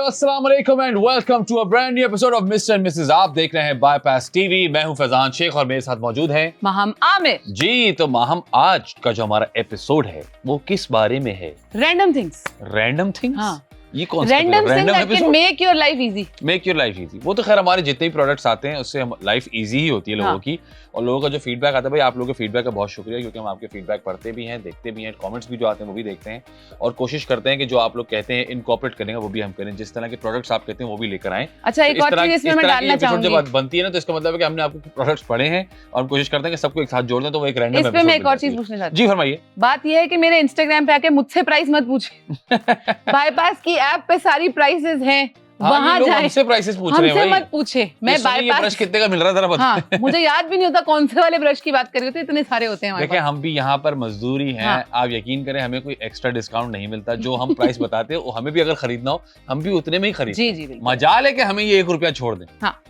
अस्सलाम वालेकुम and welcome to a brand new episode of mister and missus. आप देख रहे हैं बाईपास टीवी। मैं हूं फैजान शेख और मेरे साथ मौजूद हैं माहम आमिर जी। तो माहम, आज का जो हमारा एपिसोड है वो किस बारे में है? Random things. Random things. हाँ। ये कौन सा random things that can make your life easy. Make your life easy. वो तो खैर हमारे जितने भी प्रोडक्ट्स आते हैं उससे लाइफ इजी ही होती है लोगों की। और लोगों का जो फीडबैक आता है, भाई आप लोगों के फीडबैक का बहुत शुक्रिया, क्योंकि हम आपके फीडबैक पढ़ते भी हैं, देखते भी हैं, कमेंट्स भी जो आते हैं वो भी देखते हैं और कोशिश करते हैं कि जो आप लोग कहते हैं इनकॉर्पोरेट करेंगे वो भी हम करें। जिस तरह के प्रोडक्ट्स आप कहते हैं वो भी लेकर आएं। अच्छा, एक और चीज इसमें मैं डालना चाहूंगी। जब बात बनती है ना तो इसका मतलब है कि हमने आपको प्रोडक्ट्स पढ़े हैं और हम कोशिश करते हैं कि सबको एक साथ जोड़ दें, तो वो एक रैंडम एपिसोड। इसमें मैं एक और चीज पूछना चाहती हूं। जी फरमाइए। बात ये है कि मेरे इंस्टाग्राम पे आके मुझसे प्राइस मत पूछिए। बाईपास की ऐप पे सारी प्राइसेस हैं, वहां जाए। हमसे प्राइसेस पूछ रहे हैं, हमसे मत पूछे। मैं बाईपास ब्रश कितने का मिल रहा है जरा बता। हाँ, मुझे याद भी नहीं होता कौन से वाले ब्रश की बात कर रही होती, इतने सारे होते हैं हमारे देखिए, पास। हम भी यहाँ पर मजदूरी हैं। हाँ। आप यकीन करें, हमें कोई एक्स्ट्रा डिस्काउंट नहीं मिलता। जो हम प्राइस बताते हैं वो हमें भी अगर खरीदना हो हम भी उतने में ही खरीदते हैं। जी बिल्कुल। मजाल है कि हमें ये ₹1 छोड़ दें। हाँ,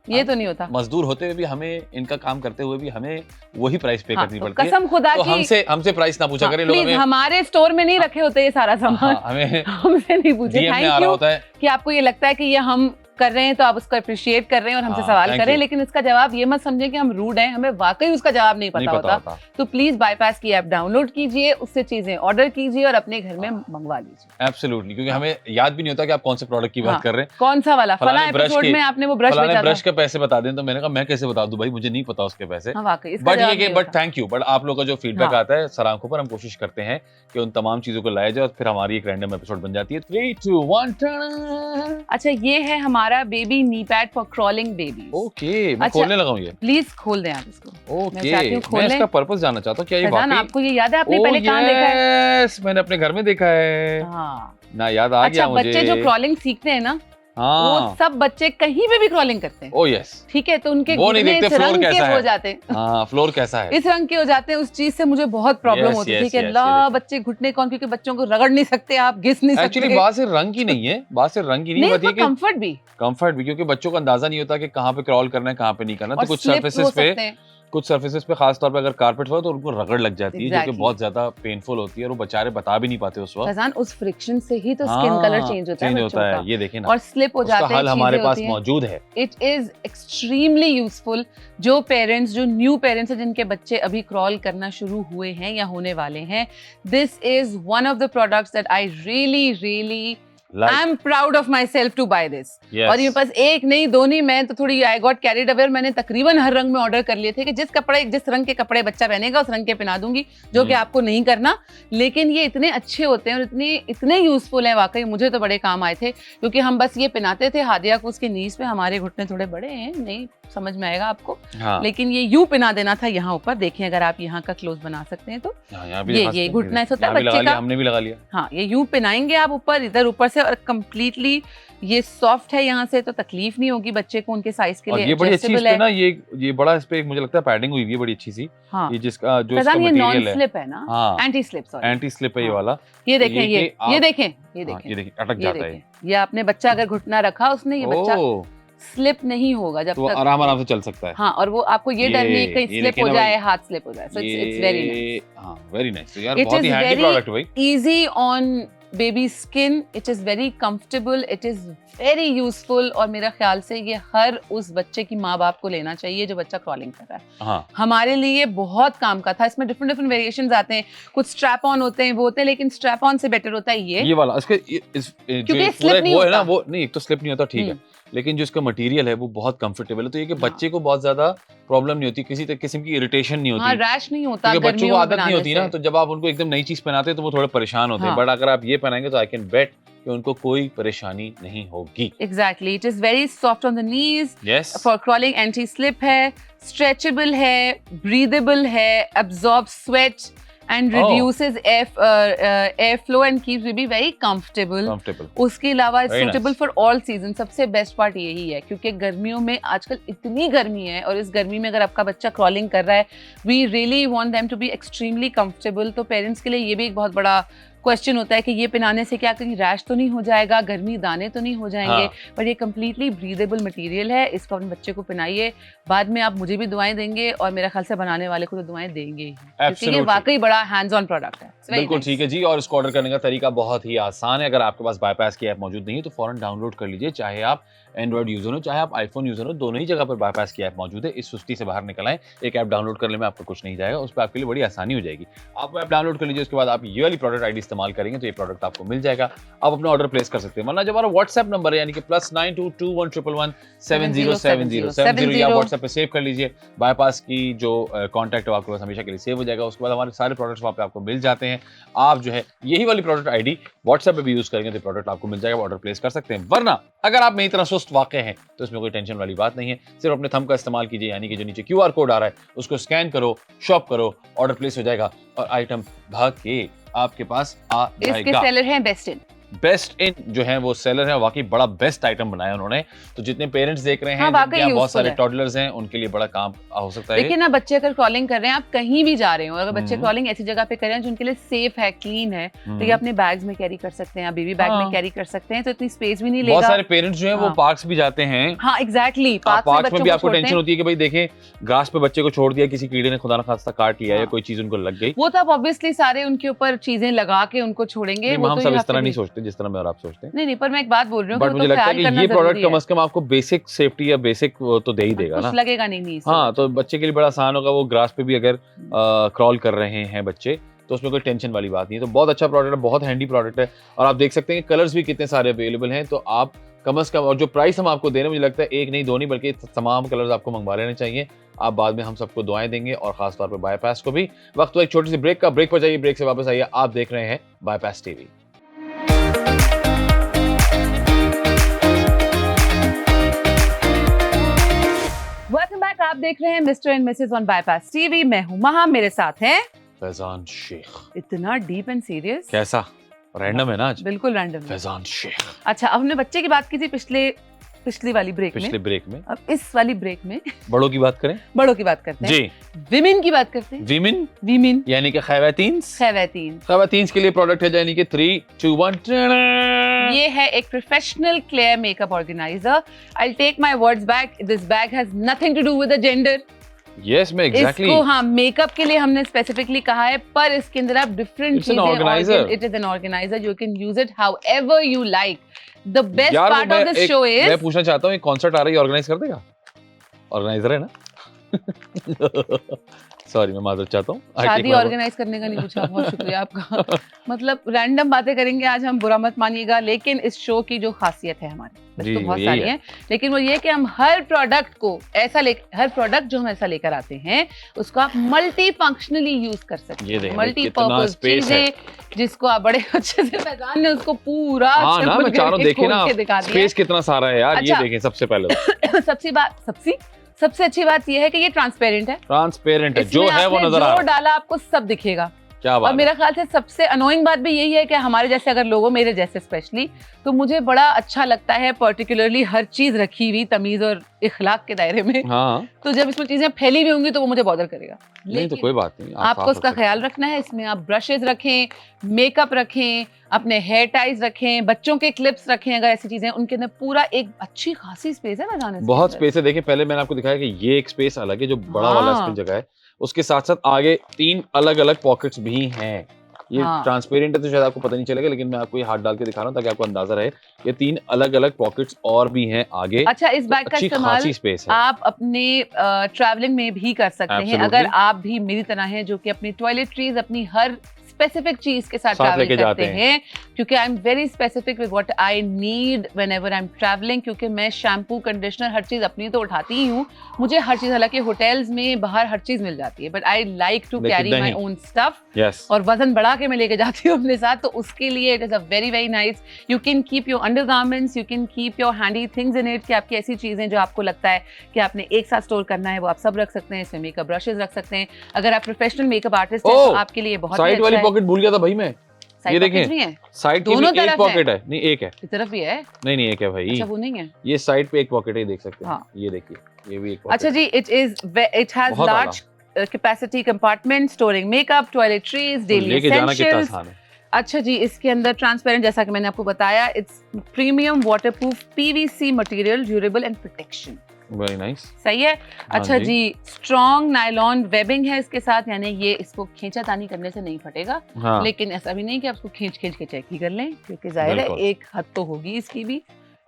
ये तो नहीं होता। मजदूर होते हुए भी हमें, इनका काम करते हुए भी हमें वही प्राइस पे करनी पड़ती है। कसम खुदा तो की हमसे प्राइस ना पूछा करें लोग। प्लीज, हमारे स्टोर में नहीं रखे होते ये सारा सामान। हमें हमसे नहीं पूछे। DM में आ रहा होता है कि आपको ये लगता है कि ये हम कर रहे हैं तो आप उसको अप्रिशिएट कर रहे हैं और हमसे सवाल करें, लेकिन इसका जवाब ये मत समझें कि हम रूड हैं। हमें वाकई उसका जवाब नहीं पता होता। तो प्लीज बाईपास की ऐप डाउनलोड कीजिए, उससे चीजें ऑर्डर कीजिए और अपने घर में मंगवा लीजिए। एब्सोल्युटली, क्योंकि हमें याद भी नहीं होता कि आप कौन से प्रोडक्ट की बात कर रहे हैं। कौन सा वाला फला एपिसोड में आपने वो ब्रश बेचा था। ब्रश के पैसे बता दें, तो मैंने कहा मैं कैसे बता दूं भाई, मुझे नहीं पता उसके पैसे। वाकई। But thank you. बट आप लोगों का जो फीडबैक आता है सर आंखों पर, हम कोशिश करते हैं कि उन तमाम चीजों को लाया जाए और फिर हमारी एक रैंडम एपिसोड बन जाती है। 3, 2, 1। अच्छा, ये है हमारा baby knee pad for crawling baby. Okay, मैं खोलने लगा हूं ये। प्लीज खोल दें आप इसको। ओके, मैं इसका पर्पस जानना चाहता हूं। क्या ये वाकई आपको ये याद है? आपने पहले कहां देखा है? यस, मैंने अपने घर में देखा है। हाँ ना, याद आ गया मुझे। बच्चे जो क्रॉलिंग सीखते हैं ना, वो सब बच्चे कहीं पे भी क्रॉलिंग करते हैं। Oh yes. ठीक है, तो उनके वो नहीं देखते फ्लोर कैसा है, हो जाते हैं। हाँ, फ्लोर कैसा है, इस रंग के हो जाते हैं। उस चीज से मुझे बहुत प्रॉब्लम होती थी कि अल्लाह, बच्चे घुटने कौन, क्योंकि बच्चों को रगड़ नहीं सकते आप, घिस नहीं सकते। एक्चुअली बात सिर्फ रंग की नहीं है, बात सिर्फ रंग की नहीं होती है कि कंफर्ट भी, क्योंकि बच्चों को अंदाजा नहीं होता कि कहाँ पे क्रॉल करना है, कहाँ पे नहीं करना। तो कुछ सर्फेसेस पे खास तौर पे अगर कारपेट हो तो उनको रगड़ लग जाती है, जो कि बहुत ज्यादा पेनफुल होती है और वो बेचारे बता भी नहीं पाते उस वक्त। फैजान, उस फ्रिक्शन से ही तो स्किन कलर चेंज होता है। ये देखें ना, और स्लिप हो जाते हैं। हल हमारे पास मौजूद है। It is extremely useful. जो पेरेंट्स, जो न्यू पेरेंट्स हैं, जिनके बच्चे अभी क्रॉल करना शुरू हुए हैं या होने वाले हैं, this is one of the products that I really I am proud of myself to buy this. Yes. और ये पास एक नहीं, दो नहीं, मैं तो थोड़ी I got carried away। मैंने तकरीबन हर रंग में ऑर्डर कर लिए थे कि जिस रंग के कपड़े बच्चा पहनेगा उस रंग के पहना दूंगी, जो कि आपको नहीं करना। लेकिन ये इतने अच्छे होते हैं और इतने यूजफुल हैं, वाकई मुझे तो बड़े काम आए थे। क्योंकि हम बस ये पहनाते थे हादिया को उसके नीज पे। हमारे घुटने थोड़े बड़े हैं, नहीं समझ में आएगा आपको। हाँ। लेकिन ये यूं पहना देना था यहाँ ऊपर। देखिए, अगर आप यहाँ का क्लोज बना सकते हैं तो ये घुटना ऐसा होता है बच्चे का। हमने भी लगा लिया। हाँ, ये यूं पहनाएंगे आप ऊपर, इधर ऊपर से, और कंप्लीटली ये सॉफ्ट है यहाँ से, तो तकलीफ नहीं होगी बच्चे को उनके साइज के लिए। ये बड़ी अच्छी है ना, ये बड़ा इस पे मुझे लगता है पैडिंग हुई है बड़ी अच्छी सी। हाँ। ये जिसका जो इसका मटेरियल है, नॉन स्लिप है ना। हाँ। एंटी स्लिप है ये वाला। ये देखें, ये देखें अटक जाता है ये। आपने बच्चा अगर घुटना रखा उसने, ये बच्चा स्लिप नहीं होगा जब तक, आराम से चल सकता है। हाँ, और वो आपको ये डर नहीं कहीं स्लिप हो जाए, हाथ स्लिप हो जाए। So it's very nice. हाँ, वेरी नाइस यार, बहुत ही हैंडी प्रोडक्ट भाई। Easy on baby skin, it is very comfortable, it is very useful. और मेरा ख्याल से ये हर उस बच्चे की माँ बाप को लेना चाहिए जो बच्चा क्रॉलिंग कर रहा है। हाँ। हमारे लिए बहुत काम का था। इसमें डिफरेंट वेरिएशंस आते हैं, कुछ स्ट्रैप ऑन होते हैं, वो होते हैं, लेकिन स्ट्रैप ऑन से बेटर होता है ये वाला। इसके क्योंकि स्लिप नहीं होता वो नहीं, एक तो स्लिप नहीं होता, ठीक है, लेकिन जो इसका मटेरियल है वो बहुत कंफर्टेबल है। तो ये कि बच्चे को बहुत ज्यादा प्रॉब्लम नहीं होती, किसी किस्म की इरिटेशन नहीं होती। हाँ, रैश नहीं होता, क्योंकि बच्चों को आदत नहीं होती ना, तो जब आप उनको एकदम नई चीज पहनाते हैं तो वो थोड़े परेशान होते हैं। बट अगर आप ये पहनाएंगे तो आई कैन बेट कि उनको कोई परेशानी नहीं होगी। Exactly, it is very soft on the knees. Yes, for crawling, anti slip है, स्ट्रेचेबल है, ब्रीदेबल है, absorb sweat and reduces air flow and keeps baby very comfortable. उसके अलावा suitable for all seasons। सबसे बेस्ट पार्ट यही है, क्योंकि गर्मियों में आजकल इतनी गर्मी है और इस गर्मी में अगर आपका बच्चा क्रॉलिंग कर रहा है, we really want them to be extremely comfortable। तो पेरेंट्स के लिए ये भी एक बहुत बड़ा क्वेश्चन होता है कि ये पहनाने से क्या कहीं रैश तो नहीं हो जाएगा, गर्मी दाने तो नहीं हो जाएंगे। हाँ। पर ये कम्प्लीटली ब्रीदेबल मटेरियल है, इसको अपने बच्चे को पहनाइए, बाद में आप मुझे भी दुआएं देंगे और मेरा ख्याल से बनाने वाले को तो दुआएं देंगे ही, क्योंकि ये वाकई बड़ा हैंड्स ऑन प्रोडक्ट है। बिल्कुल ठीक है जी। और इसको ऑर्डर करने का तरीका बहुत ही आसान है। अगर आपके पास बाईपास की ऐप मौजूद नहीं है तो फौरन डाउनलोड कर लीजिए, चाहे आप एंड्रॉइड यूजर हो चाहे आप आईफोन यूजर हो, दोनों ही जगह पर बाईपास की ऐप मौजूद है। इस सुस्ती से बाहर निकल आए, एक ऐप डाउनलोड करने में आपको कुछ नहीं जाएगा, उस पर आपके लिए बड़ी आसानी हो जाएगी। आप ऐप डाउनलोड कर लीजिए, उसके बाद आप ये वाली प्रोडक्ट आईडी इस्तेमाल करेंगे तो ये प्रोडक्ट आपको मिल जाएगा, आप अपना ऑर्डर प्लेस कर सकते हैं। वरना जब हमारा व्हाट्सएप नंबर है यानी कि +9221117070 आप व्हाट्सएप पे सेव कर लीजिए। बाईपास की जो कॉन्टैक्ट है आपके पास हमेशा के लिए सेव हो जाएगा, उसके बाद हमारे सारे प्रोडक्ट्स वहाँ पे आपको मिल जाते हैं। आप जो है यही वाली प्रोडक्ट आईडी व्हाट्सएप पे भी यूज करेंगे तो प्रोडक्ट आपको मिल जाएगा, ऑर्डर प्लेस कर सकते हैं। वरना अगर आप मेरी तरह सुस्त वाक़ई हैं तो इसमें कोई टेंशन वाली बात नहीं है, सिर्फ अपने थंब का इस्तेमाल कीजिए, यानी कि जो नीचे QR कोड आ रहा है उसको स्कैन करो, शॉप करो, ऑर्डर प्लेस हो जाएगा और आइटम भाग के आपके पास आ जाएगा। इसके सेलर हैं बेस्ट इन जो है वो सेलर है, वाकई बड़ा बेस्ट आइटम बनाया उन्होंने। तो जितने पेरेंट्स देख रहे हैं, जिनके यहाँ बहुत सारे टॉडलर्स हैं, उनके लिए बड़ा काम हो सकता है। देखिए ना, बच्चे अगर क्रॉलिंग कर रहे हैं, आप कहीं भी जा रहे हो, अगर बच्चे क्रॉलिंग ऐसी जगह पे कर रहे हैं जो उनके लिए सेफ है, क्लीन है, तो ये अपने बैग्स में कैरी कर सकते हैं, बेबी बैग में कैरी कर सकते हैं, तो इतनी स्पेस भी नहीं लेगा। बहुत सारे पेरेंट्स जो है वो पार्क्स भी जाते हैं। हाँ एग्जैक्टली, पार्क्स में भी आपको टेंशन होती है कि भाई देखें ग्रास पे बच्चे को छोड़ दिया, किसी कीड़े ने खुदा न खास्ता काट लिया या कोई चीज उनको लग गई, वो तो आप ऑब्वियसली सारे उनके ऊपर चीजें लगा के उनको छोड़ेंगे। हम सब इस तरह नहीं सोचते जिस तरह मैं और आप सोचते हैं। नहीं, पर मैं एक बात बोल रही हूँ, बट मुझे लगता है कि ये प्रोडक्ट कम से कम आपको बेसिक सेफ्टी या बेसिक तो दे ही देगा ना, लगेगा नहीं। हाँ, तो बच्चे के लिए बड़ा आसान होगा। वो ग्रास पे भी अगर क्रॉल कर रहे हैं बच्चे तो उसमें कोई टेंशन वाली बात नहीं है। तो बहुत अच्छा प्रोडक्ट है, बहुत हैंडी प्रोडक्ट है। और आप देख सकते हैं कलर्स भी कितने सारे अवेलेबल हैं, तो आप कम से कम, और जो प्राइस हम आपको दे रहे हैं मुझे लगता है एक नहीं दो नहीं बल्कि तमाम कलर्स आपको मंगवा लेने चाहिए। आप बाद में हम सबको दुआएं देंगे और खासतौर पर बाईपास को भी। वक्त तो एक छोटी सी ब्रेक का, ब्रेक पर जाइए, ब्रेक से वापस आइए। आप देख रहे हैं बाईपास टीवी। वेलकम बैक, आप देख रहे हैं mister and Mrs on bypass TV. मैं हूं महा, मेरे साथ हैं फैजान शेख। इतना डीप एंड सीरियस कैसा रैंडम है ना आज, बिल्कुल रैंडम। फैजान शेख। अच्छा, अब हमने बच्चे की बात की थी पिछली वाली ब्रेक में। अब इस वाली ब्रेक में बड़ों की बात करें, बड़ों की बात करते हैं जी, विमेन की बात करते हैं। विमेन यानी कि खवातीन के लिए प्रोडक्ट है, यानी कि 3, 2, 1। ये है एक professional clear makeup organiser. I take my words back, this bag has nothing to do with the gender. Yes, मैं एग्जैक्टली इसको हाँ मेकअप के लिए हमने स्पेसिफिकली कहा है, पर इसके अंदर आप डिफरेंट चीजें, it is an organiser, you can use it however you like. The best part of this show is, मैं पूछना चाहता हूँ एक कॉन्सर्ट आ रही है, ऑर्गेनाइज कर देगा? ऑर्गेनाइजर है ना? सॉरी, मैं माजरत चाहता हूँ। शादी ऑर्गेनाइज करने का नहीं पूछा, बहुत शुक्रिया आपका। मतलब रैंडम बातें करेंगे आज हम, बुरा मत मानिएगा, लेकिन इस शो की जो खासियत है हमारी, तो बहुत सारी है, लेकिन वो ये कि हम हर प्रोडक्ट जो हम ऐसा लेकर आते हैं उसको आप मल्टी फंक्शनली यूज कर सकते हैं, मल्टी पर्पज चीजें, जिसको आप बड़े अच्छे से फैजान ने उसको पूरा देखिए ना स्पेस कितना सारा है यार। ये देखें, सबसे पहले सबसे अच्छी बात यह है कि ये ट्रांसपेरेंट है, जो है वो नजर आ रहा है, जो डाला आपको सब दिखेगा। क्या बात। और मेरा ख्याल से सबसे अनोइंग बात भी यही है कि हमारे जैसे अगर लोगों, मेरे जैसे स्पेशली, तो मुझे बड़ा अच्छा लगता है पर्टिकुलरली हर चीज रखी हुई तमीज और इखलाक के दायरे में। हाँ। तो जब इसमें चीजें फैली हुई होंगी तो वो मुझे बॉदर करेगा। नहीं तो कोई बात नहीं, आपको उसका ख्याल रखना है। इसमें आप ब्रशेज रखें, मेकअप रखें, अपने हेयर टाइज रखें, बच्चों के क्लिप्स रखें, अगर ऐसी चीजें, उनके अंदर पूरा एक अच्छी खासी स्पेस है ना, बहुत स्पेस है। देखिए पहले मैंने आपको दिखाया कि ये एक स्पेस अलग है जो बड़ा वाला इसमें जगह है, उसके साथ साथ आगे 3 अलग अलग पॉकेट्स भी हैं। ये ट्रांसपेरेंट है तो शायद आपको पता नहीं चलेगा, लेकिन मैं आपको ये हाथ डाल के दिखा रहा हूँ ताकि आपको अंदाजा रहे। ये 3 अलग अलग पॉकेट्स और भी हैं आगे। अच्छा, इस बैग का इस्तेमाल आप अपने ट्रैवलिंग में भी कर सकते हैं, अगर आप भी मेरी तरह हैं जो कि अपनी टॉयलेटरीज, अपनी हर स्पेसिफिक चीज के साथ ट्रैवल करते हैं, क्योंकि I am very specific with what I need whenever I am travelling, क्योंकि मैं शैम्पू, कंडीशनर, हर चीज अपनी तो उठाती ही हूँ। मुझे हर चीज, हालांकि होटल्स में बाहर हर चीज मिल जाती है, but I like to carry my own stuff. और वजन बढ़ा के मैं लेके जाती हूँ अपने साथ, तो उसके लिए it is a very very nice. You can keep your undergarments, you can keep your handy things in it, कि आपकी ऐसी चीजें जो आपको लगता है कि आपने एक साथ स्टोर करना है, वो आप सब रख सकते हैं। इसमें मेकअप ब्रशेज रख सकते हैं, अगर आप प्रोफेशनल मेकअप आर्टिस्ट हैं तो आपके लिए बहुत साइड वाली पॉकेट भूल गया था भाई मैं। ये देखें, साइड की भी एक पॉकेट है, नहीं एक है, इस तरफ भी है, नहीं एक है भाई। अच्छा, वो नहीं है, ये साइड पे एक पॉकेट है, देख सकते हैं। हाँ। ये देखिए, ये भी एक पॉकेट। अच्छा जी, it has large capacity compartment storing makeup, toiletries, daily essentials. अच्छा जी, इसके अंदर ट्रांसपेरेंट, जैसा कि मैंने आपको बताया, it's premium waterproof PVC material, durable and protection. Very nice. सही है। हाँ अच्छा जी। जी, स्ट्रॉन्ग नायलॉन वेबिंग है इसके साथ, यानी ये इसको खींचातानी करने से नहीं फटेगा। हाँ लेकिन ऐसा भी नहीं कि आपको खींच खींच के चेक ही कर लें, क्योंकि जाहिर है बिल्कुल। एक हद तो होगी इसकी भी।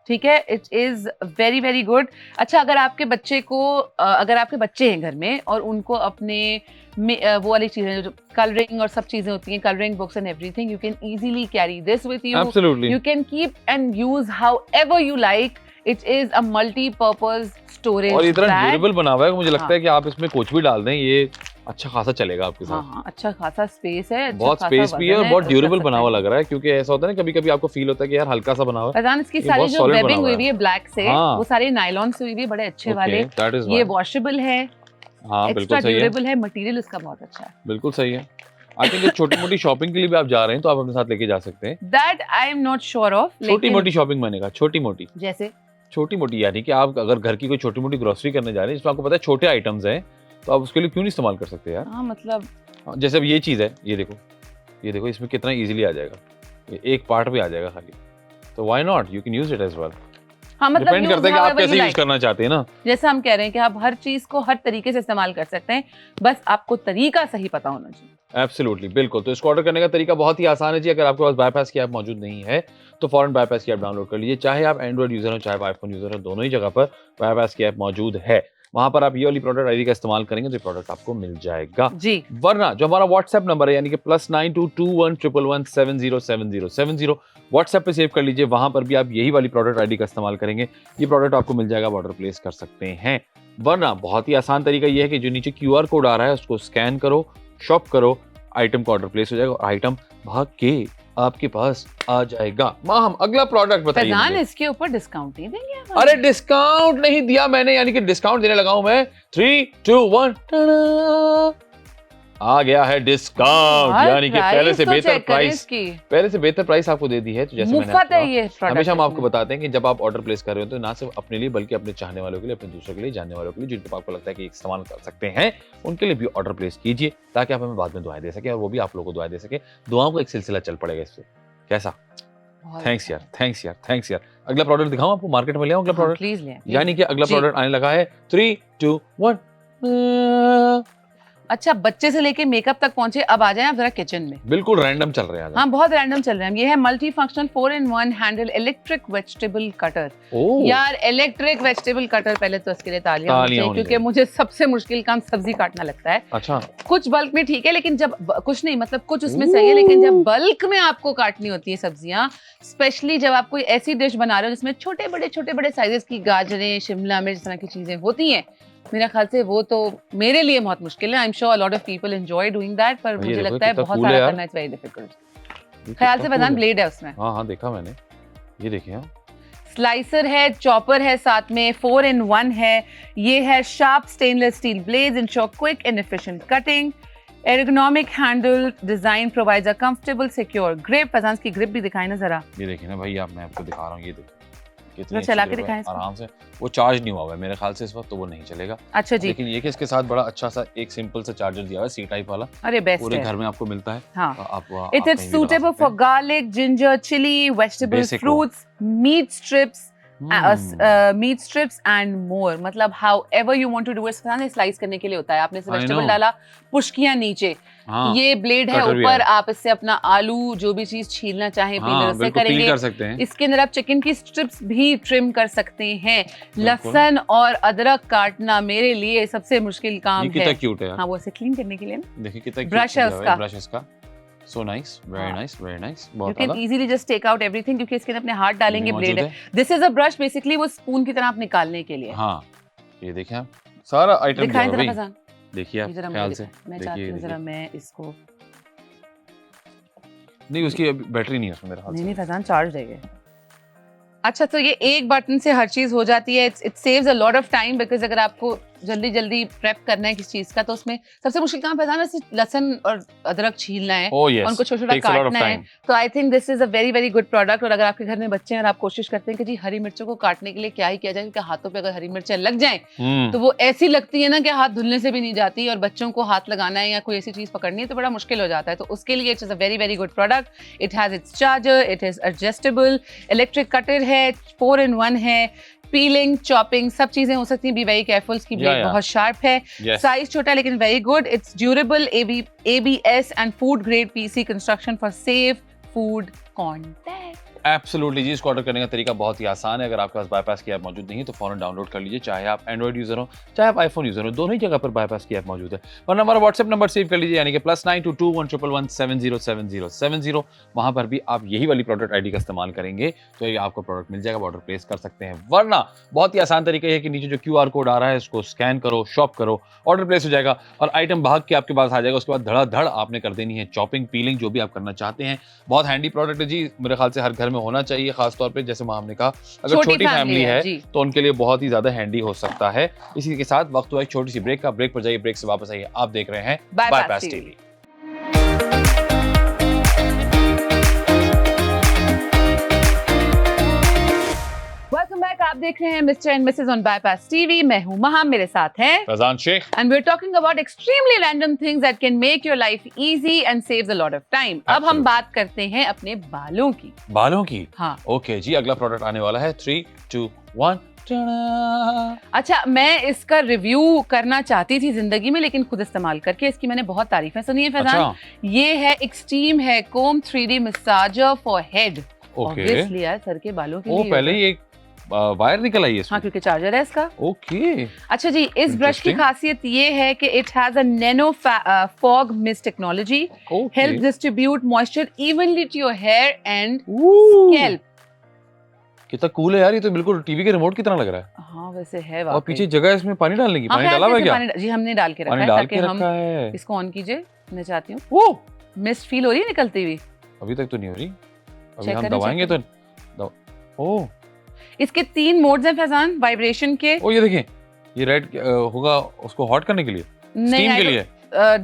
ठीक है, it is very very good. अच्छा, अगर आपके बच्चे को अगर आपके बच्चे हैं घर में और उनको अपने वो वाली चीजें जो कलरिंग और सब चीजें होती हैं, colouring books and everything, you can easily carry this with you. Absolutely. You can keep and use however you like. It is a multi-purpose storage और इतना bag. ड्यूरेबल बना हुआ है कि मुझे लगता हाँ। है कि आप इसमें कुछ भी डाल दें, ये अच्छा खासा चलेगा आपके हाँ साथ। हाँ, अच्छा खासा स्पेस है, अच्छा बहुत खासा स्पेस भी है वजन और बहुत रख ड्यूरेबल सकते बना हुआ हैं। लग रहा है, क्योंकि ऐसा होता है ना, कभी कभी आपको फील होता है कि यार हल्का सा बना हुआ है। फैजान, इसकी ये सारी बहुत जो solid बना वेबिंग हुआ हुई हुई है ब्लैक से, हाँ। वो सारे नायलॉन से हुई हुई है, बड़े अच्छे वाले। Okay, that is ये why। वॉशेबल है, हाँ एक्स्ट्रा बिल्कुल सही है, ड्यूरेबल है, मटेरियल इसका बहुत अच्छा है। बिल्कुल सही है। आई थिंक छोटी मोटी शॉपिंग के लिए भी आप जा रहे हैं तो आप अपने साथ लेके जा सकते हैं। That I am not sure of, छोटी लेकिन मोटी शॉपिंग मैंने कहा, छोटी मोटी। जैसे छोटी मोटी यानी कि आप अगर घर की कोई छोटी मोटी ग्रोसरी करने जा रहे हैं जिसमें आपको पता है छोटे आइटम्स हैं, तो आप उसके लिए क्यों नहीं इस्तेमाल कर सकते यार। हाँ मतलब जैसे अब ये चीज़ है, ये देखो इसमें कितना इजीली आ जाएगा, ये एक पार्ट भी आ जाएगा खाली, तो why not, you can use it as well. हाँ मतलब डिपेंड करता है कि आप however you कैसे यूज like. करना चाहते हैं ना। जैसा हम कह रहे हैं कि आप हर चीज को हर तरीके से इस्तेमाल कर सकते हैं, बस आपको तरीका सही पता होना चाहिए। एब्सोल्युटली, बिल्कुल। तो इसको ऑर्डर करने का तरीका बहुत ही आसान है जी। अगर आपके पास बाईपास की ऐप मौजूद नहीं है तो फौरन बाईपास की ऐप डाउनलोड कर लीजिए। चाहे आप एंड्रॉइड यूजर हो चाहे आईफोन यूजर हो, दोनों ही जगह पर बाईपास की ऐप मौजूद है। वहां पर आप ये वाली प्रोडक्ट आईडी का इस्तेमाल करेंगे तो ये प्रोडक्ट आपको मिल जाएगा। जी, वरना जो हमारा व्हाट्सएप नंबर है यानी कि +922111707070 व्हाट्सएप पे सेव कर लीजिए। वहां पर भी आप यही वाली प्रोडक्ट आईडी का इस्तेमाल करेंगे, ये प्रोडक्ट आपको मिल जाएगा, ऑर्डर प्लेस कर सकते हैं। वरना बहुत ही आसान तरीका ये है कि जो नीचे QR कोड आ रहा है उसको स्कैन करो, शॉप करो, आइटम का ऑर्डर प्लेस हो जाएगा और आइटम भाग के आपके पास आ जाएगा। माँ, हम अगला प्रोडक्ट बताइए फैजान मुझे। इसके ऊपर डिस्काउंट नहीं देंगे आप? अरे डिस्काउंट नहीं दिया मैंने, यानी कि डिस्काउंट देने लगा हूं मैं। 3, 2, 1 आ गया है डिस्काउंट, हर यानी कि पहले से तो बेहतर check करें प्राइस, इसकी। पहले से बेहतर प्राइस आपको दे दी है। तो जैसे मैंने मुफ्त आपको है कहा, ये प्रोडक्ट। हमेशा हम आपको बताते हैं कि जब आप ऑर्डर प्लेस कर रहे हो तो ना सिर्फ अपने लिए बल्कि अपने चाहने वालों के लिए, अपने दूसरों के लिए, जानने वालों के लिए, जिनको आपको लगता है कि इस्तेमाल कर सकते हैं, उनके लिए भी ऑर्डर प्लेस कीजिए ताकि आप हमें बाद में दुआएं दे सके और वो भी आप लोगों को दुआएं दे सके। दुआओं का एक सिलसिला चल पड़ेगा इससे। कैसा? थैंक्स यार, थैंक्स यार, थैंक्स यार। अगला प्रोडक्ट दिखाऊं आपको, मार्केट में ले आऊं अगला प्रोडक्ट? प्लीज ले। यानी कि अगला जी। प्रोडक्ट आने लगा है 3, 2, 1। अच्छा, बच्चे से लेके मेकअप तक पहुंचे, अब आ जाएं आप जरा किचन में। बिल्कुल रैंडम चल रहे हैं आज। हाँ, बहुत रैंडम चल रहे हैं। ये है multi functional 4-in-1 handle electric vegetable cutter. Oh, यार इलेक्ट्रिक वेजिटेबल कटर, पहले तो इसके लिए तालियां होनी तालियां चाहिए, होनी क्योंकि चाहिए। मुझे सबसे मुश्किल काम सब्जी काटना लगता है। अच्छा, कुछ बल्क में ठीक है, लेकिन जब कुछ नहीं, मतलब कुछ उसमें सही है, लेकिन जब बल्क में आपको काटनी होती है सब्जियां, स्पेशली जब आप कोई ऐसी डिश बना रहे हो जिसमें छोटे बड़े साइजेस की गाजरें, शिमला मिर्च, इस तरह की चीजें होती हैं, मेरा ख्याल से वो तो मेरे लिए बहुत मुश्किल है। I am sure a lot of people enjoy doing that, पर मुझे देखो लगता है कितना बहुत cool है सारा यार। करना इज वेरी डिफिकल्ट। ये ख्याल कितना से फैजान cool है। ब्लेड है उसमें, हाँ हाँ, देखा मैंने, ये देखिए। हाँ, स्लाइसर है, चॉपर है, साथ में 4-in-1 है। ये है sharp stainless steel blades ensure quick and efficient cutting. Ergonomic handle design provides a comfortable secure grip. Faizan की ग्रिप भी दिखाई ना जरा। ये देखिए ना भाई, आप, मैं आपको दिखा रहा हूँ, ये देखिए कितनी जरा अच्छी चला के grip है, दिखाएं इसको। आराम से। वो चार्ज नहीं हुआ हुआ है मेरे ख्याल से इस वक्त, तो वो नहीं चलेगा। अच्छा जी, लेकिन ये कि इसके साथ बड़ा अच्छा सा एक सिंपल सा चार्जर दिया हुआ है, C टाइप वाला, अरे बेस्ट पूरे है। घर में आपको मिलता है। हाँ, आप It is suitable for garlic, ginger, chili, vegetables, Basic fruits, meat strips, meat strips and more. मतलब however you want to do it, slice करने के लिए होता है। आपने I वेजिटेबल know. डाला, पुष्कियां नीचे, हाँ, ये ब्लेड है Cutter भी ऊपर, है। आप इससे अपना आलू जो भी चीज छीलना चाहें पीलर हाँ से बिल्कुल पील करेंगे। कर सकते हैं। इसके अंदर आप चिकन की स्ट्रिप्स भी ट्रिम कर सकते हैं। बिल्कुल। लहसुन और अदरक काटना मेरे लिए सबसे मुश्किल काम ये कितना है। क्यूट है यार, हाँ, वो इसे क्लीन करने के लिए ना। देखिए कितना Brush है उसका। ब्रश इसका, सो नाइस, वेरी हाँ। नाइस, वेरी नाइस, You बहुत can आला। easily just take out everything, क्योंकि इसके अंदर अपने हाथ डालेंगे, मौजूद ब्लेड है। है। This is a brush, basically वो स्पून की तरह आप निकालने के लिए। हाँ, ये देखिए आप, सारा आइटम दिया दिखाएं हुआ जरा भाई। फैजान, देखिए आप ये जरा ख्याल मुझे से, दिखाएं। मैं देखिए, चाहती हूँ देखिए। जरा मैं इसको, नहीं उसकी अभी बैटरी नहीं है उसमें मेरे ख्याल नहीं नहीं से। फैजान, चार्ज है ये। अच्छा, तो ये एक बटन से हर चीज हो जाती है। It saves a lot of time, because अगर आपको जल्दी जल्दी प्रेप करना है किसी चीज का, तो उसमें सबसे मुश्किल काम फैजान वैसे लहसुन और अदरक छीलना है, Oh yes, उनको छोटा छोटा takes a lot of काटना है। time. तो I think this is a very very good product. और अगर आपके घर में बच्चे हैं और आप कोशिश करते हैं कि जी हरी मिर्चों को काटने के लिए क्या ही किया जाए, क्योंकि हाथों पे अगर हरी मिर्चें लग जाएं तो वो ऐसी लगती है ना कि हाथ धुलने से भी नहीं जाती, और बच्चों को हाथ लगाना है या कोई ऐसी चीज पकड़नी है तो बड़ा मुश्किल हो जाता है। तो उसके लिए it's a very very good product. It has its charger, it is adjustable, electric cutter है, 4-in-1 है, पीलिंग चॉपिंग सब चीजें हो सकती हैं। बी वेरी केयरफुल, इसकी ब्लेड बहुत शार्प है, साइज छोटा लेकिन very good. It's durable, ABS and food grade PC construction for safe food contact. Absolutely जी, इसको ऑर्डर करने का तरीका बहुत ही आसान है। अगर आपके पास बाईपास की ऐप मौजूद नहीं है तो फौरन डाउनलोड कर लीजिए, चाहे आप एंड्रॉइड यूजर हो चाहे आप आईफोन यूजर हो, दोनों ही जगह पर बाईपास की ऐप मौजूद है। वरना हमारा व्हाट्सएप नंबर सेव कर लीजिए, यानी कि +922111707070। वहां पर भी आप यही वाली प्रोडक्ट आईडी का इस्तेमाल करेंगे तो ये आपको प्रोडक्ट मिल जाएगा, ऑर्डर प्लेस कर सकते हैं। वरना बहुत ही आसान तरीका है कि नीचे जो QR कोड आ रहा है उसको स्कैन करो, शॉप करो, ऑर्डर प्लेस हो जाएगा और आइटम भाग के आपके पास आ जाएगा। उसके बाद धड़ाधड़ आपने कर देनी है चॉपिंग, पीलिंग, जो भी आप करना चाहते हैं। बहुत हैंडी प्रोडक्ट है जी, मेरे ख्याल से हर घर में होना चाहिए, खासतौर पे जैसे हमने कहा अगर छोटी फैमिली है तो उनके लिए बहुत ही ज्यादा हैंडी हो सकता है। इसी के साथ वक्त हुआ एक छोटी सी ब्रेक का। ब्रेक पर जाइए, ब्रेक से वापस आइए। आप देख रहे हैं बाईपास टीवी। वेलकम बैक, आप देख रहे हैं mister and Mrs on bypass TV. मैं हूं महा, मेरे साथ हैं Faizan Sheikh, and we're talking about extremely random things that can make your life easy and saves a lot of time. अब हम बात करते हैं अपने बालों की। बालों की? हाँ। ओके जी, अगला प्रोडक्ट आने वाला है 3, 2, 1। अच्छा, मैं इसका रिव्यू करना चाहती थी जिंदगी में, लेकिन खुद इस्तेमाल करके इसकी मैंने बहुत तारीफें सुनी है फैजान। अच्छा। ये है extreme hair comb 3D massager for head. Okay. Obviously यार, सर के बालों के लिए। पहले ही एक वायर निकल आई है इसमें। हाँ, क्योंकि चार्जर है इसका। ओके। अच्छा जी, इस ब्रश की खासियत ये है कि it has a nano fog mist technology, help distribute moisture evenly to your hair and scalp. कितना कूल है यार, ये तो बिल्कुल टीवी के रिमोट की तरह लग रहा है। हाँ वैसे है। और पीछे जगह इसमें पानी डालने की, पानी डाला हुआ है क्या? जी हमने डाल के रखा है ताकि हम इसको ऑन कीजिए। मैं चाहती हूँ वो मिस्ट फील हो रही है निकलती हुई। अभी तक तो नहीं हो रही, अभी हम दबाएंगे तो। ओह, इसके 3 मोड्स हैं फैजान वाइब्रेशन के। ओ ये देखिए, ये रेड होगा उसको हॉट करने के लिए, स्टीम के लिए।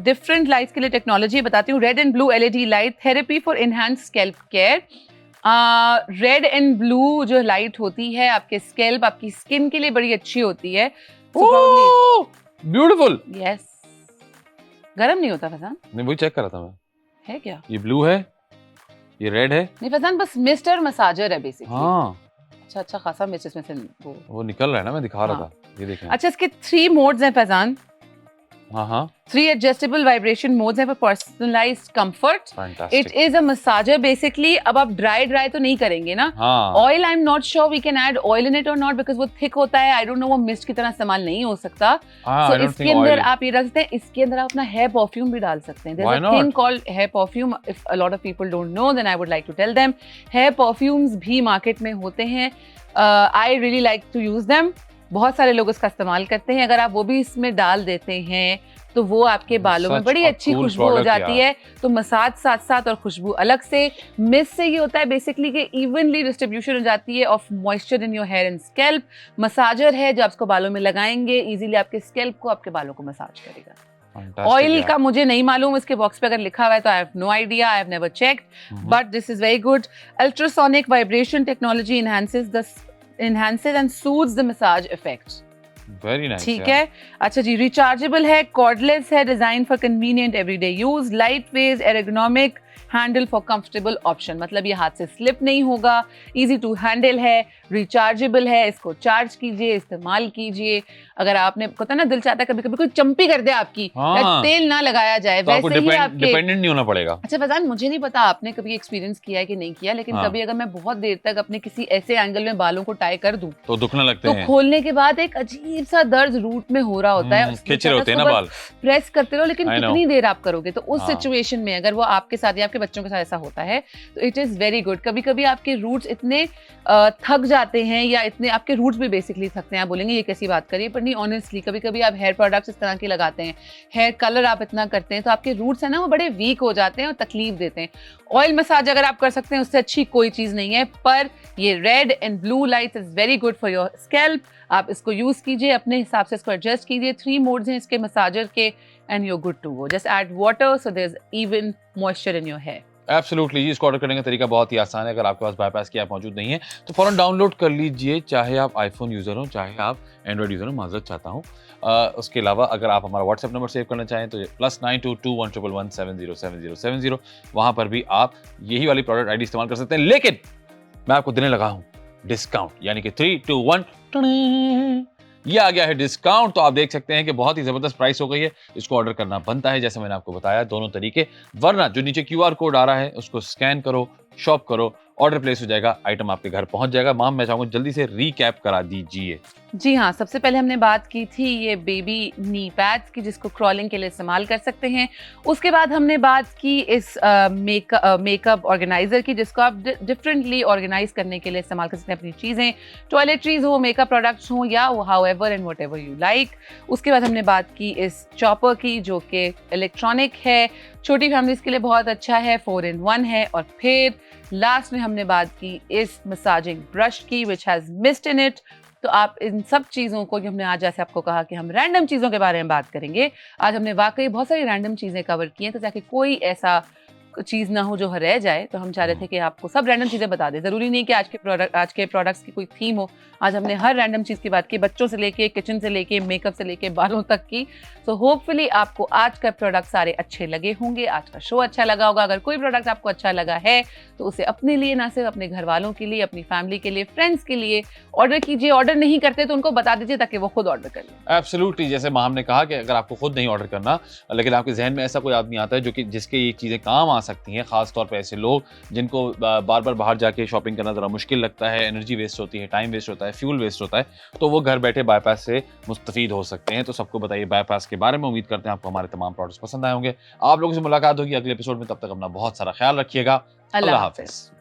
डिफरेंट लाइट्स के लिए टेक्नोलॉजी बताती हूँ। Red and blue LED light therapy for enhance scalp care. Red and blue जो लाइट होती है आपके स्कैल्प, आपकी स्किन के लिए बड़ी अच्छी होती है। ब्यूटीफुल। यस, गरम नहीं होता फैजान? नहीं, वही चेक कर रहा था मैं। है क्या? ये ब्लू है, ये रेड है। नहीं फैजान, बस मिस्टर मसाजर है बेसिकली। हाँ, अच्छा खासा मिस्ट इसमें से वो निकल रहा है ना, मैं दिखा रहा था, ये देखें। अच्छा, इसके 3 मोड्स हैं फैजान। हाँ 3 एडजस्टेबल वाइब्रेशन मोड्स हैं for personalised comfort. It is a massager basically. अब आप ड्राई तो नहीं करेंगे ना। Oil I am not sure we can add oil in it और नॉट, बिकॉज वो थिक होता है। आई डोंट नो, वो मिस्ट की तरह इस्तेमाल नहीं हो सकता। सो इसके अंदर आप ये डाल सकते हैं, इसके अंदर आप अपना हेयर परफ्यूम भी डाल सकते हैं। There is a thing called hair perfume. If a lot of people don't know, then I would like to tell them. Hair perfumes भी मार्केट में होते हैं। I really like to use them. बहुत सारे लोग इसका इस्तेमाल करते हैं। अगर आप वो भी इसमें डाल देते हैं तो वो आपके बालों में बड़ी अच्छी खुशबू हो जाती है। तो मसाज साथ साथ और खुशबू अलग से। मिस्ट से ये होता है बेसिकली कि इवनली डिस्ट्रीब्यूशन हो जाती है of moisture in your hair and scalp. Massager है जो आप इसको बालों में लगाएंगे, इजीली आपके स्कैल्प को, आपके बालों को मसाज करेगा। ऑयल का मुझे नहीं मालूम, इसके बॉक्स पे अगर लिखा हुआ है तो I have no idea, I have never checked, but this is very good. Ultrasonic vibration technology enhances and soothes the massage effect. Very nice, ठीक है। अच्छा जी, रिचार्जेबल है, कॉर्डलेस है, design for convenient everyday use, light weight, ergonomic, handle for comfortable option. मतलब ये हाथ से slip नहीं होगा, इजी टू हैंडल है, रिचार्जेबल है। इसको चार्ज कीजिए, इस्तेमाल कीजिए। अगर आपने पता ना दिल चाहता है कभी कभी कोई चंपी कर दे आपकी, तेल ना लगाया जाए, तो वैसे ही आपके डिपेंडेंट नहीं होना पड़ेगा। अच्छा फैजान, मुझे नहीं पता आपने कभी एक्सपीरियंस किया है कि नहीं किया, लेकिन कभी अगर मैं बहुत देर तक अपने किसी ऐसे एंगल में बालों को टाई कर दूं तो दुखने लगते हैं। तो खोलने के बाद एक अजीब सा दर्द रूट में हो रहा होता है। खींच रहे होते हैं ना बाल, प्रेस करते रहो, लेकिन कितनी देर आप करोगे? तो उस सिचुएशन में अगर वो आपके साथ आपके बच्चों के साथ ऐसा होता है, तो इट इज़ वेरी गुड। कभी कभी आपके रूट्स इतने थक जाते हैं, या इतने आपके रूट्स भी बेसिकली थकते हैं, आप बोलेंगे ये कैसी बात करिए, पर नहीं, ऑनेस्टली कभी कभी आप हेयर प्रोडक्ट्स इस तरह के लगाते हैं, हेयर कलर आप इतना करते हैं, तो आपके रूट्स है ना वो बड़े वीक हो जाते हैं और तकलीफ देते हैं। ऑयल मसाज अगर आप कर सकते हैं उससे अच्छी कोई चीज़ नहीं है, पर ये red and blue lights is very good for your scalp. आप इसको यूज़ कीजिए, अपने हिसाब से इसको एडजस्ट कीजिए। 3 मोड्स हैं इसके मसाजर के, and you good to go. Just add water so there is even moisture in your hair. Absolutely जी, इसको ऑर्डर करने का तरीका बहुत ही आसान है। अगर आपके पास बाईपास की ऐप मौजूद नहीं है तो फौरन डाउनलोड कर लीजिए, चाहे आप आईफोन यूज़र हो, चाहे आप एंड्रॉइड यूज़र हो, माजरत चाहता हूँ। उसके अलावा अगर आप हमारा व्हाट्सएप नंबर सेव करना चाहें तो +922111707070, वहाँ पर भी आप यही वाली प्रोडक्ट आईडी इस्तेमाल कर सकते हैं। लेकिन मैं आपको देने लगा हूँ डिस्काउंट, यानी कि 3, 2, 1 ये आ गया है डिस्काउंट। तो आप देख सकते हैं कि बहुत ही जबरदस्त प्राइस हो गई है। इसको ऑर्डर करना बनता है, जैसे मैंने आपको बताया दोनों तरीके, वरना जो नीचे QR कोड आ रहा है उसको स्कैन करो, शॉप करो, ऑर्डर प्लेस हो जाएगा, आइटम आपके घर पहुंच जाएगा। माम, मैं चाहूंगा जल्दी से रीकैप करा दीजिए। जी हाँ, सबसे पहले हमने बात की थी ये बेबी नी पैड्स की, जिसको क्रॉलिंग के लिए इस्तेमाल कर सकते हैं। उसके बाद हमने बात की इस मेकअप ऑर्गेनाइजर की, जिसको आप डिफरेंटली ऑर्गेनाइज करने के लिए इस्तेमाल कर सकते हैं अपनी चीज़ें, टॉयलेटरीज हो, मेकअप प्रोडक्ट्स हो, या however and whatever you like. उसके बाद हमने बात की इस चॉपर की, जो कि इलेक्ट्रॉनिक है, छोटी फैमिलीज के लिए बहुत अच्छा है, 4 in 1 है। और फिर लास्ट में हमने बात की इस मसाजिंग ब्रश की, which has mist in it. तो आप इन सब चीज़ों को, जो हमने आज जैसे आपको कहा कि हम रैंडम चीज़ों के बारे में बात करेंगे, आज हमने वाकई बहुत सारी रैंडम चीज़ें कवर की हैं, तो ताकि कोई ऐसा चीज़ ना हो जो रह जाए, तो हम चाह रहे थे कि आपको सब रैंडम चीज़ें बता दें। ज़रूरी नहीं कि आज के प्रोडक्ट्स की कोई थीम हो। आज हमने हर रैंडम चीज़ की बात की, बच्चों से लेके, किचन से लेके, मेकअप से लेके, बालों तक की। सो होपफुली आपको आज का प्रोडक्ट सारे अच्छे लगे होंगे, आज का शो अच्छा लगा होगा। अगर कोई प्रोडक्ट आपको अच्छा लगा है तो उसे अपने लिए, ना सिर्फ अपने घर वालों के लिए, अपनी फैमिली के लिए, फ्रेंड्स के लिए ऑर्डर कीजिए। ऑर्डर नहीं करते तो उनको बता दीजिए ताकि वो खुद ऑर्डर कर लें। एब्सोल्युटली, जैसे माम ने कहा कि अगर आपको खुद नहीं ऑर्डर करना, लेकिन आपके जहन में ऐसा कोई आदमी आता है जो कि जिसके ये चीज़ें काम आ सकती हैं, खास तौर पे ऐसे लोग जिनको बार बार बाहर जाके शॉपिंग करना ज़रा मुश्किल लगता है, एनर्जी वेस्ट होती है, टाइम वेस्ट होता है, फ्यूल वेस्ट होता है, तो वो घर बैठे बाईपास से मुस्तफीद हो सकते हैं। तो सबको बताइए बाईपास के बारे में। उम्मीद करते हैं आपको हमारे तमाम प्रोडक्ट्स पसंद आए होंगे। आप लोगों से मुलाकात होगी अगले एपिसोड में, तब तक अपना बहुत सारा ख्याल रखिएगा। अल्लाह हाफिज़।